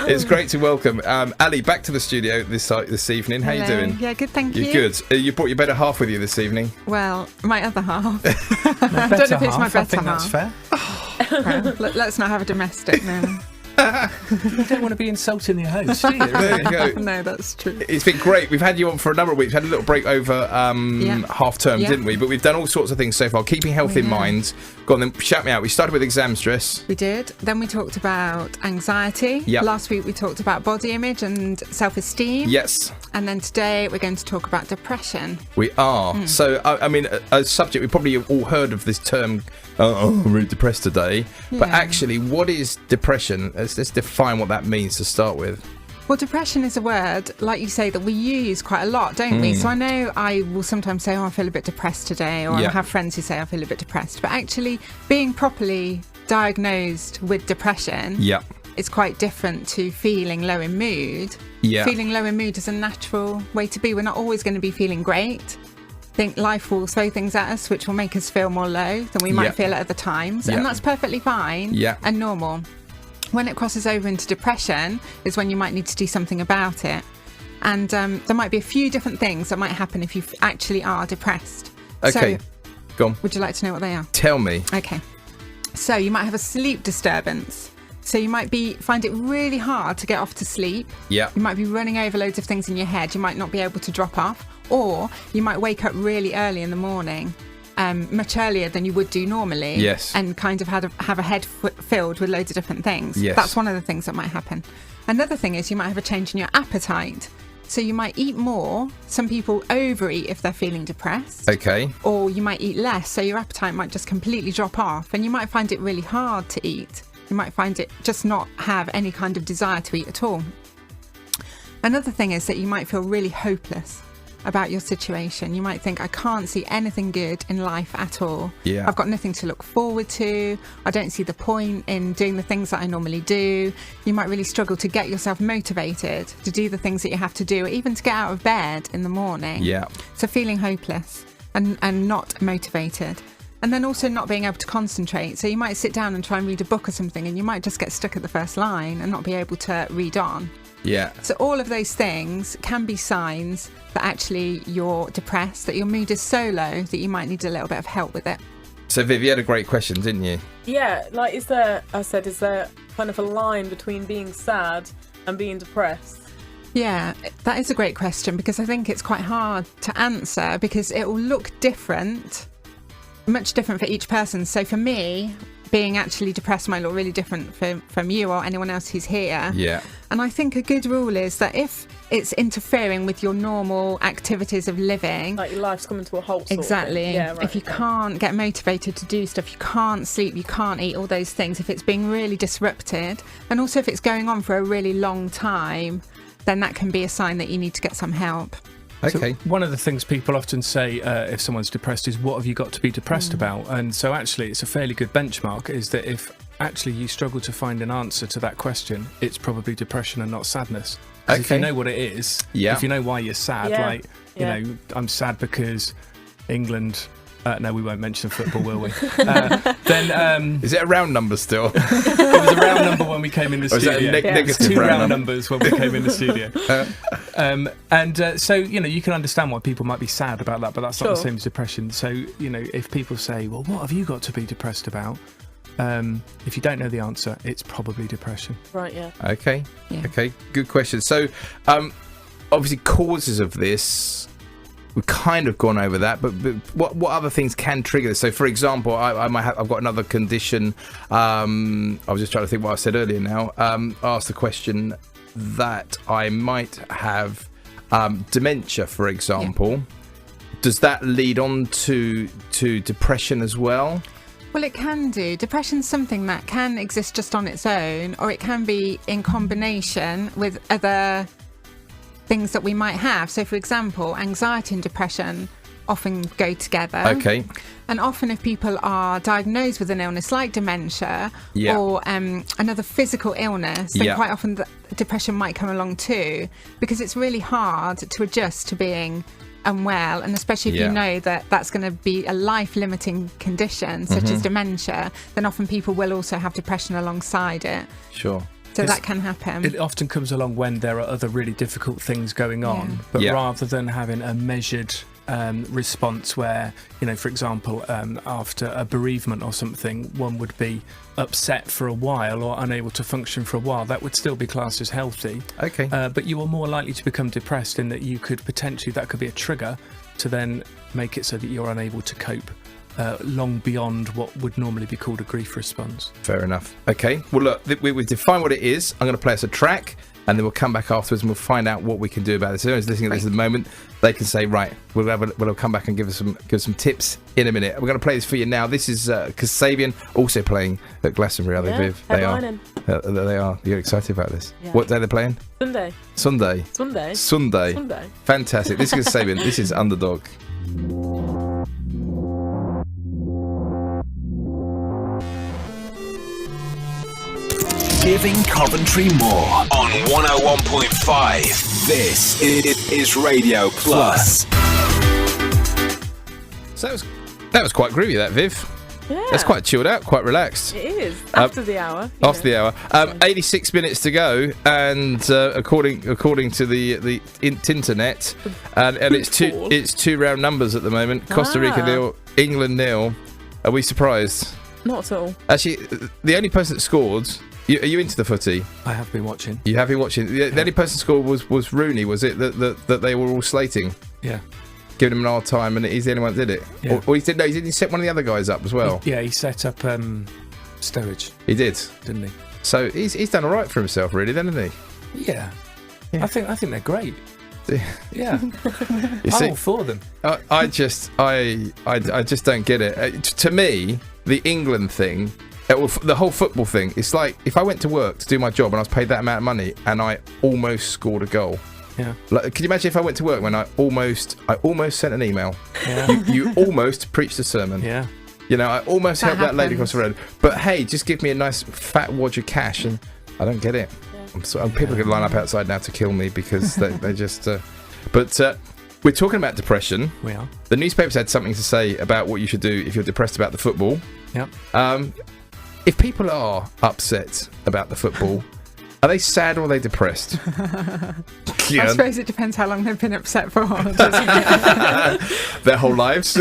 It's great to welcome Ali back to the studio this evening. How Hello. you doing? Yeah, good, thank you. You're good. You brought your better half with you this evening. Well, my other half. I don't know if it's my better I think half. that's fair. Well, let's not have a domestic now. You don't want to be insulting your host, do you? There you go. No, that's true. It's been great. We've had you on for a number of weeks. We had a little break over half term, Yeah. didn't we? But we've done all sorts of things so far. Keeping health in mind. Go on then, shout me out. We started with exam stress. We did. Then we talked about anxiety. Yep. Last week we talked about body image and self-esteem. Yes, And then today we're going to talk about depression. we are. So, I mean, a subject we probably have all heard of this term. I'm really depressed today. But Yeah. actually, what is depression? Let's define what that means to start with. Well, depression is a word, like you say, that we use quite a lot, don't we? So I know I will sometimes say, I feel a bit depressed today, or Yeah. I have friends who say I feel a bit depressed. But actually, being properly diagnosed with depression Yeah. is quite different to feeling low in mood. Yeah. Feeling low in mood is a natural way to be. We're not always going to be feeling great. I think life will throw things at us which will make us feel more low than we might Yeah. feel at other times. Yeah. And that's perfectly fine Yeah. and normal. When it crosses over into depression is when you might need to do something about it. And there might be a few different things that might happen if you actually are depressed. Okay. So, Go on. would you like to know what they are? Tell me. Okay. So you might have a sleep disturbance. So you might find it really hard to get off to sleep. Yeah. You might be running over loads of things in your head. You might not be able to drop off. Or you might wake up really early in the morning, much earlier than you would do normally. Yes. And kind of have a head filled with loads of different things. Yes. That's one of the things that might happen. Another thing is you might have a change in your appetite. So you might eat more. Some people overeat if they're feeling depressed. Okay. Or you might eat less, so your appetite might just completely drop off, and you might find it really hard to eat. You might find it just not have any kind of desire to eat at all. Another thing is that you might feel really hopeless about your situation. You might think, I can't see anything good in life at all. Yeah. I've got nothing to look forward to. I don't see the point in doing the things that I normally do. You might really struggle to get yourself motivated to do the things that you have to do, or even to get out of bed in the morning. Yeah. So feeling hopeless and not motivated. And then also not being able to concentrate. So you might sit down and try and read a book or something, and you might just get stuck at the first line and not be able to read on. Yeah. So all of those things can be signs that actually you're depressed, that your mood is so low that you might need a little bit of help with it. So, Viv, you had a great question, didn't you? Yeah, like is there kind of a line between being sad and being depressed? Yeah, that is a great question, because I think it's quite hard to answer because it will look different, much different for each person. So for me, being actually depressed might look really different from you or anyone else who's here. Yeah. And I think a good rule is that if it's interfering with your normal activities of living, Like your life's coming to a halt. sort of thing. exactly. Yeah, right. If you can't get motivated to do stuff, you can't sleep, you can't eat, all those things, if it's being really disrupted, and also if it's going on for a really long time, then that can be a sign that you need to get some help. Okay. So one of the things people often say if someone's depressed is, what have you got to be depressed about? And so actually it's a fairly good benchmark, is that if actually you struggle to find an answer to that question, it's probably depression and not sadness. 'Cause if Okay. you know what it is, Yeah. if you know why you're sad, Yeah. like, you Yeah. know, I'm sad because England... no, we won't mention football, will we? Then Is it a round number still? it was a round number when we came in the Or is that studio. a negative Two round number? numbers when we came in the studio. So, you know, you can understand why people might be sad about that, but that's not the Sure. same as depression. So, you know, if people say, well, what have you got to be depressed about? If you don't know the answer, it's probably depression. Right, yeah. Okay. Yeah. Okay. Good question. So, obviously, causes of this, we've kind of gone over that, but what other things can trigger this? So, for example, I might have, I've got another condition. I was just trying to think what I said earlier now. Asked the question that I might have dementia, for example. Does that lead on to depression as well? Well, it can do. Depression's something that can exist just on its own, or it can be in combination with other things that we might have. So, for example, anxiety and depression often go together. Okay. And often if people are diagnosed with an illness like dementia Yeah. or another physical illness, then Yeah. quite often the depression might come along too, because it's really hard to adjust to being unwell, and especially if Yeah. you know that that's going to be a life-limiting condition such as dementia, then often people will also have depression alongside it. Sure. So that can happen. It often comes along when there are other really difficult things going on, Yeah. but Yeah. rather than having a measured response where, for example, after a bereavement or something, one would be upset for a while or unable to function for a while, that would still be classed as healthy. Okay. But you are more likely to become depressed in that you could potentially, that could be a trigger to then make it so that you're unable to cope long beyond what would normally be called a grief response. Fair enough. Okay. Well, look, we've defined what it is. I'm going to play us a track, and then we'll come back afterwards and we'll find out what we can do about this. If anyone's listening to this at the moment, they can say, right, we'll come back and give us some tips in a minute. We're going to play this for you now. This is Kasabian, also playing at Glastonbury, are they, Yeah, Viv? They are. headlining. They are. You're excited about this? Yeah. What day are they playing? Sunday. Sunday. Sunday. Sunday. Sunday. Fantastic. This is Kasabian. This is Underdog. Giving Coventry more on 101.5. This is Radio Plus. So that was quite groovy, that, Viv. Yeah. That's quite chilled out, quite relaxed. It is. After the hour. After the hour, 86 minutes to go, and according to the internet, and it's two round numbers at the moment. Costa Rica 0, England 0. Are we surprised? Not at all. Actually, the only person that scored. Are you into the footy? I have been watching. You have been watching. The only person that scored was Rooney. Was it that they were all slating, Yeah. giving him an hard time, and he's the only one that did it? Yeah. Or he did. No, he set one of the other guys up as well. He set up Sturridge, He did. didn't he? So he's done all right for himself, really, then, hasn't he? Yeah. I think they're great. Yeah. You see, I'm all for them. I just don't get it. To me, the England thing, the whole football thing, it's like if I went to work to do my job and I was paid that amount of money and I almost scored a goal. Yeah. Like, could you imagine if I went to work when I almost sent an email? Yeah. You almost preached a sermon. Yeah. I almost That helped that lady happens. across the road. But hey, just give me a nice fat wad of cash, and I don't get it. People are going to line up outside now to kill me because they just. But we're talking about depression. We are. The newspapers had something to say about what you should do if you're depressed about the football. Yep. If people are upset about the football, are they sad or are they depressed? I suppose it depends how long they've been upset for, doesn't it? Their whole lives.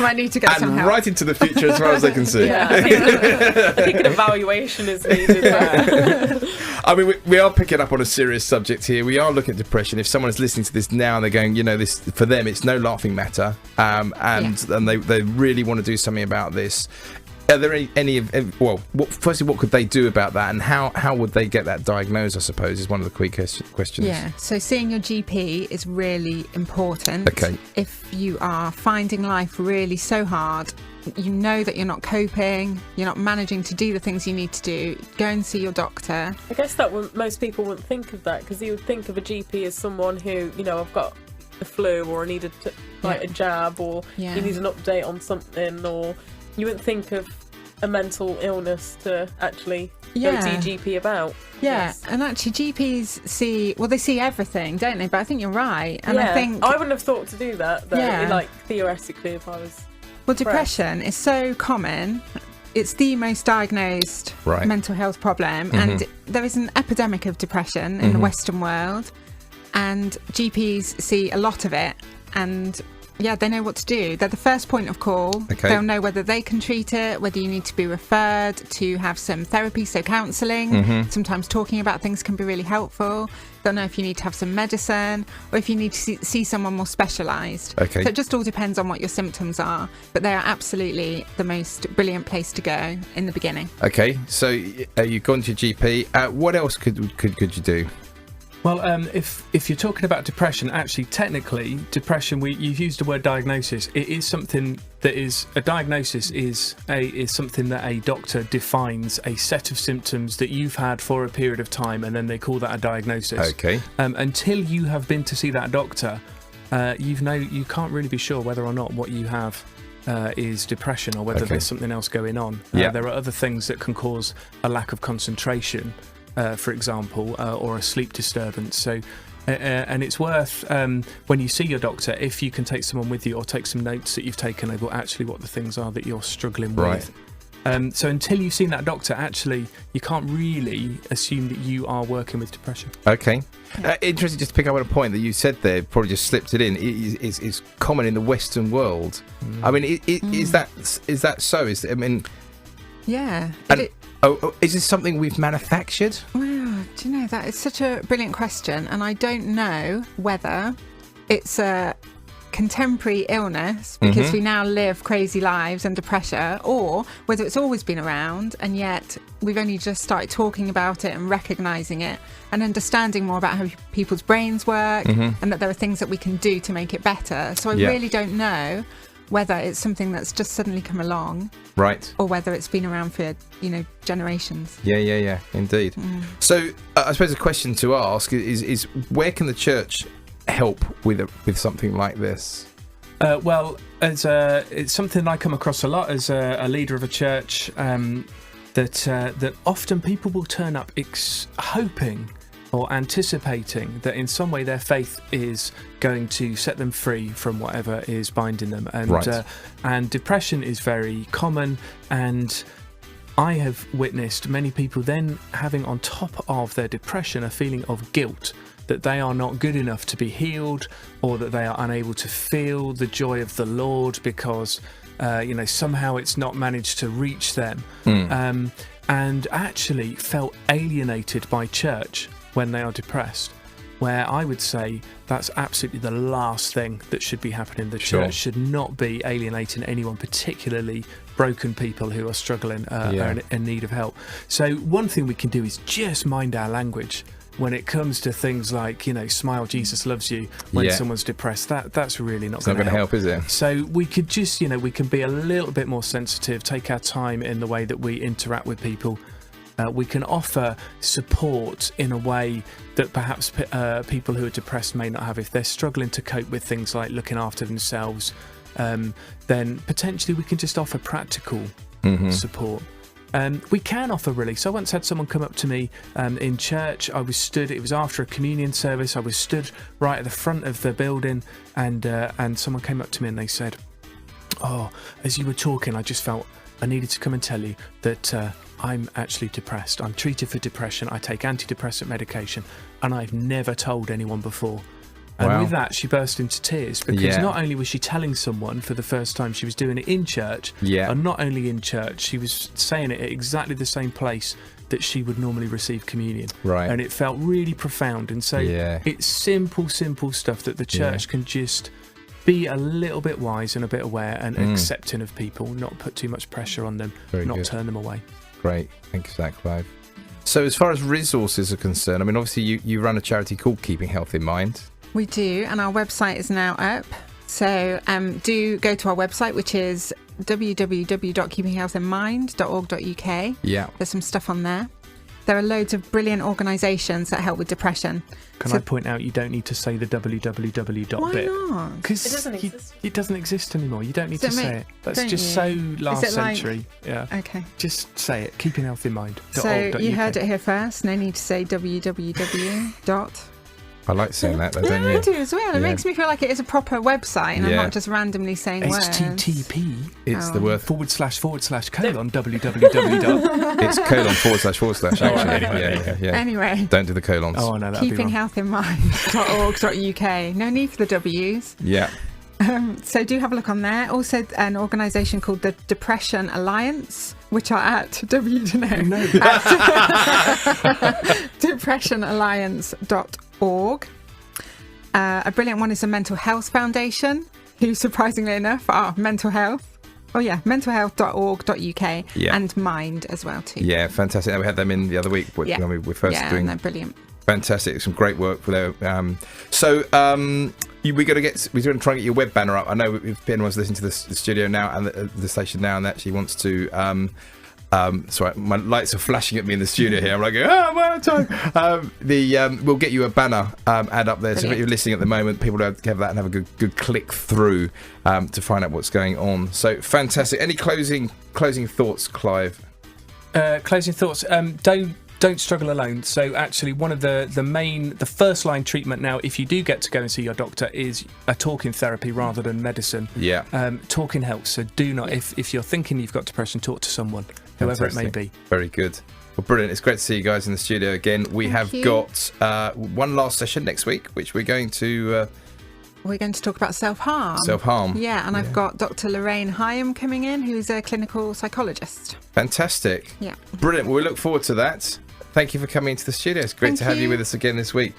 Might need to get some And help. right into the future as far as they can see. Yeah, I think an evaluation is needed there. I mean, we are picking up on a serious subject here. We are looking at depression. If someone is listening to this now and they're going, this for them, it's no laughing matter, and they really want to do something about this. Are there firstly, what could they do about that, and how would they get that diagnosed, I suppose, is one of the quick questions. Yeah, so seeing your GP is really important. Okay. If you are finding life really so hard, you know that you're not coping, you're not managing to do the things you need to do, go and see your doctor. I guess most people wouldn't think of that, because you would think of a GP as someone who, I've got the flu, or I need a jab, or Yeah. you need an update on something, or you wouldn't think of a mental illness to actually go to your GP about. Yeah, Yes. and actually GPs they see everything, don't they? But I think you're right. And yeah. I think I wouldn't have thought to do that, though, Yeah. theoretically, if I was... Well, depression is so common. It's the most diagnosed Right. mental health problem, and there is an epidemic of depression in the Western world, and GPs see a lot of it, and they know what to do. They're the first point of call. Okay. They'll know whether they can treat it, whether you need to be referred to have some therapy, so counselling. Sometimes talking about things can be really helpful. They'll know if you need to have some medicine, or if you need to see someone more specialised. Okay. So it just all depends on what your symptoms are, but they are absolutely the most brilliant place to go in the beginning. Okay, so you've gone to your GP. What else could you do? Well, if you're talking about depression, actually, technically, depression, you've used the word diagnosis. It is something that is a diagnosis is something that a doctor defines a set of symptoms that you've had for a period of time, and then they call that a diagnosis. Okay. Until you have been to see that doctor, you can't really be sure whether or not what you have is depression, or whether there's something else going on. There are other things that can cause a lack of concentration, for example, or a sleep disturbance. So, and it's worth, when you see your doctor, if you can take someone with you or take some notes that you've taken over actually what the things are that you're struggling with. So until you've seen that doctor, actually, you can't really assume that you are working with depression. Okay. Interesting, just to pick up on a point that you said there, probably just slipped it in. It's common in the Western world. I mean, is that so? Yeah. And, is this something we've manufactured? Well, do you know, that is such a brilliant question, and I don't know whether it's a contemporary illness because we now live crazy lives under pressure, or whether it's always been around and yet we've only just started talking about it and recognizing it and understanding more about how people's brains work and that there are things that we can do to make it better. So I really don't know whether it's something that's just suddenly come along, right, or whether it's been around for generations. Yeah, indeed. So I suppose a question to ask is where can the church help with something like this? Well, it's something I come across a lot as a leader of a church, that often people will turn up hoping or anticipating that in some way their faith is going to set them free from whatever is binding them. And and depression is very common, and I have witnessed many people then having on top of their depression a feeling of guilt that they are not good enough to be healed, or that they are unable to feel the joy of the Lord because somehow it's not managed to reach them, and actually felt alienated by church when they are depressed, where I would say that's absolutely the last thing that should be happening. The church should not be alienating anyone, particularly broken people who are struggling are in need of help. So one thing we can do is just mind our language when it comes to things like, smile, Jesus loves you when someone's depressed. That's really not going to help, is it? So we could just, we can be a little bit more sensitive, take our time in the way that we interact with people. We can offer support in a way that perhaps people who are depressed may not have. If they're struggling to cope with things like looking after themselves, then potentially we can just offer practical support. We can offer relief. So I once had someone come up to me in church. I was stood, it was after a communion service, I was stood right at the front of the building, and someone came up to me and they said, as you were talking, I just felt I needed to come and tell you that I'm actually depressed. I'm treated for depression. I take antidepressant medication, and I've never told anyone before. And with that, she burst into tears because not only was she telling someone for the first time, she was doing it in church, and not only in church, she was saying it at exactly the same place that she would normally receive communion. Right. And it felt really profound. And so it's simple stuff that the church can just be a little bit wise and a bit aware and accepting of people, not put too much pressure on them, turn them away. Great. Thank you for that, Clive. So as far as resources are concerned, I mean, obviously you run a charity called Keeping Health in Mind. We do, and our website is now up. So do go to our website, which is www.keepinghealthinmind.org.uk. Yeah. There's some stuff on there. There are loads of brilliant organisations that help with depression. Can I point out you don't need to say the www. Why bit? not? Because it doesn't exist anymore. You don't need to say it. That's just so last century. Yeah. Okay. Just say it. Keeping Health in Mind. So you heard it here first. No need to say www. I like saying that, though, don't you? I do as well. It makes me feel like it is a proper website and I'm not just randomly saying words. HTTP. It's the word / / www. It's : / actually. Anyway. Don't do the colons. Oh, no, keepinghealthinmind.org.uk. No need for the W's. Yeah. So do have a look on there. Also, an organisation called the Depression Alliance, which are at depressionalliance.org. A brilliant one is the Mental Health Foundation, who surprisingly enough are mental health. Oh yeah, mentalhealth.org.uk and Mind as well too. Yeah, fantastic. We had them in the other week when we were first doing. Yeah, they're brilliant. Fantastic, some great work for there. We're going to try and get your web banner up. I know if anyone's listening to the studio now and the station now and actually wants to. Sorry, my lights are flashing at me in the studio here. I'm like, my time. We'll get you a banner ad up there. Brilliant. So if you're listening at the moment, people will have that and have a good click through to find out what's going on. So fantastic. Any closing thoughts, Clive? Closing thoughts. don't struggle alone. So actually, one of the first line treatment now, if you do get to go and see your doctor, is a talking therapy rather than medicine. Yeah. Talking helps. So do not, if you're thinking you've got depression, talk to someone, whoever it may be. Very good. Well, brilliant. It's great to see you guys in the studio again. We have got one last session next week, which we're going to... We're going to talk about self-harm. Self-harm. Yeah, and I've got Dr. Lorraine Hyam coming in, who's a clinical psychologist. Fantastic. Yeah. Brilliant. Well, we look forward to that. Thank you for coming into the studio. It's great to have you with us again this week.